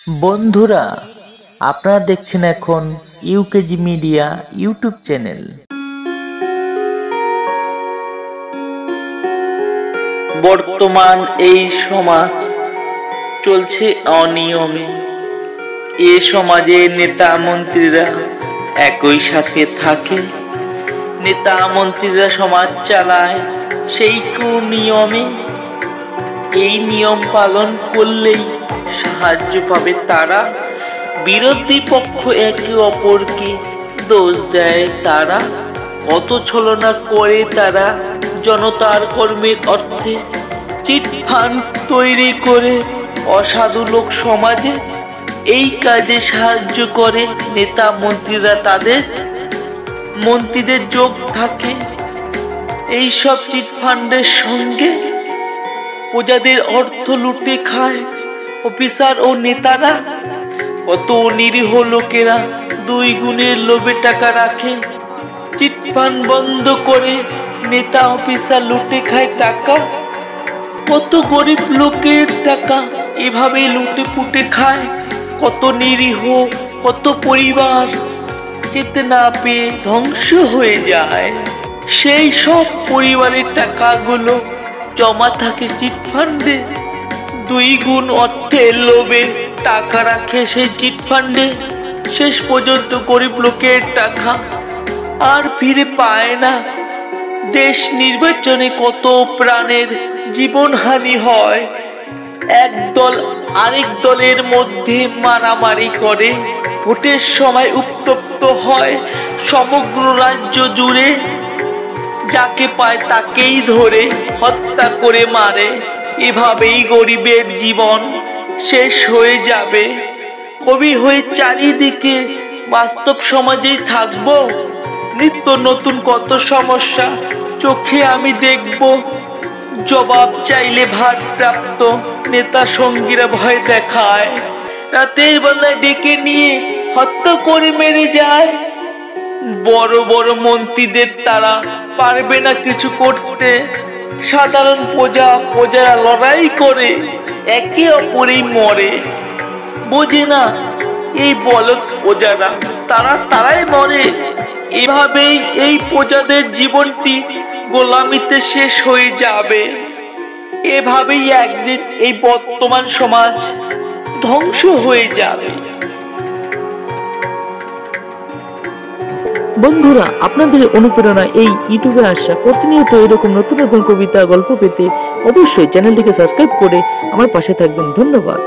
বন্ধুরা, আপনারা দেখছেন এখন ইউকেজি মিডিয়া ইউটিউব চ্যানেল। বর্তমান এই সমাজ চলছে অনিয়মে। এ সমাজে নেতা মন্ত্রীরা একই সাথে থাকে। নেতা মন্ত্রীরা সমাজ চালায় সেই কুনিয়মে। এই নিয়ম পালন করলেই সাহায্য পাবে তারা। বিরোধী পক্ষ একে অপরকে দোষ দেয় তারা। কত ছলনা করে তারা জনতার কর্মের অর্থে। চিটফান্ড তৈরি করে অসাধু লোক সমাজে এই কাজে সাহায্য করে নেতা মন্ত্রীরা তাদের। মন্ত্রীদের যোগ থাকে এই সব চিটফান্ডের সঙ্গে। প্রজাদের অর্থ লুটে খায় অফিসার ও নেতারা। কত নিরীহ লোকেরা দুই গুণের লোভে টাকা রাখে। চিটফান্ড বন্ধ করে নেতা অফিসার লুটে খায় টাকা। কত গরিব লোকের টাকা এভাবে লুটে পুটে খায়। কত নিরীহ, কত পরিবার খেতে না পেয়ে ধ্বংস হয়ে যায়। সেই সব পরিবারের টাকাগুলো জমা থাকে চিটফান্ডে। দুই গুণ অর্থের লোভে টাকা রাখে সেই চিটফান্ডে। শেষ পর্যন্ত গরিব লোকের টাকা আর ফিরে পায় না। দেশ নির্বাচনে কত প্রাণের জীবনহানি হয়। এক দল আরেক দলের মধ্যে মারামারি করে। ভোটের সময় উত্তপ্ত হয় সমগ্র রাজ্য জুড়ে। যাকে পায় তাকেই ধরে হত্যা করে মারে। এভাবেই গরিবের জীবন শেষ হয়ে যাবে। কবি হয়ে চারিদিকে বাস্তব সমাজেই থাকবো। নিত্য নতুন কত সমস্যা চোখে আমি দেখব। জবাব চাইলে ভারপ্রাপ্ত নেতা সঙ্গীরা ভয় দেখায়। রাতের বেলায় ডেকে নিয়ে হত্যা করে মেরে যায়। বড় বড় মন্ত্রীদের তারা পারবে না কিছু করতে। সাধারণ প্রজারা লড়াই করে একে অপরেই মরে। বোঝে না এই বলদ প্রজারা তারাই মরে। এভাবেই এই প্রজাদের জীবনটি গোলামিতে শেষ হয়ে যাবে। এভাবেই একদিন এই বর্তমান সমাজ ধ্বংস হয়ে যাবে। বন্ধুরা, আপনাদের অনুপ্রেরণা এই ইউটিউবে আসা প্রতিনিয়ত এরকম নতুন নতুন কবিতা গল্প পেতে অবশ্যই চ্যানেলটিকে সাবস্ক্রাইব করে আমার পাশে থাকবেন। ধন্যবাদ।